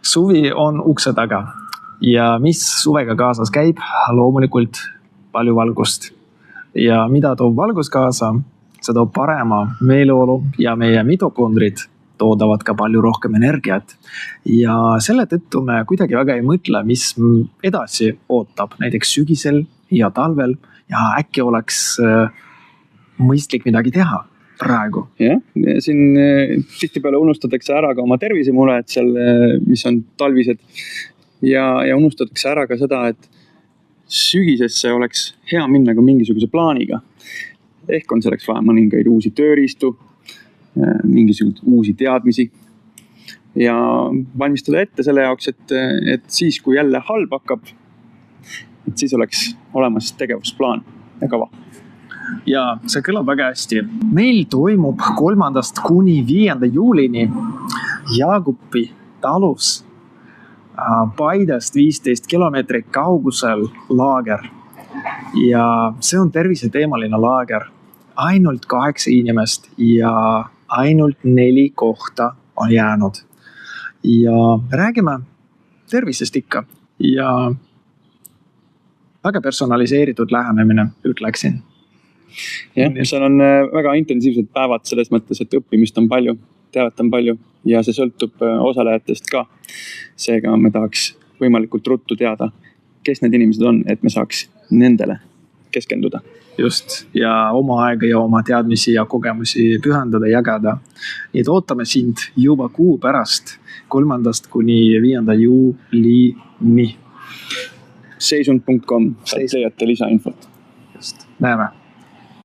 Suvi on ukse taga ja mis suvega kaasas käib? Loomulikult palju valgust. Ja mida toob valgus kaasa? See toob parema meeleolu ja meie mitokondrid toodavad ka palju rohkem energiat. Ja selle tõttu me kuidagi väga ei mõtle, mis edasi ootab näiteks sügisel ja talvel ja äkki oleks mõistlik midagi teha praegu. Jah, siin tihtipeale unustatakse ära ka oma tervisemured seal, mis on talvised ja unustatakse ära ka seda, et sügisesse oleks hea minna ka mingisuguse plaaniga. Ehk on selleks vaja mõningaid uusi tööriistu, mingisugused uusi teadmisi ja valmistada ette selle jaoks, et siis kui jälle halb hakkab, et siis oleks olemas tegevusplaan ja kava. Ja see kõlab väga hästi. Meil toimub 3. kuni 5. juulini Jaagupi talus Paidest 15 kilomeetri kaugusel laager. Ja see on terviseteemaline laager. Ainult 8 inimest ja ainult 4 kohta on jäänud. Ja räägime tervisest ikka ja väga personaliseeritud lähenemine, ütleksin. Jah, seal on väga intensiivsed päevad selles mõttes, et õppimist on palju, teavet on palju ja see sõltub osalejatest ka. Seega me tahaks võimalikult ruttu teada, kes need inimesed on, et me saaks nendele keskenduda. Just, ja oma aega ja oma teadmisi ja kogemusi pühendada, jagada. Nii et ootame sind juba kuu pärast 3. kuni 5. juulini. Seisund.com, saad leiate lisainfot. Just, näeme.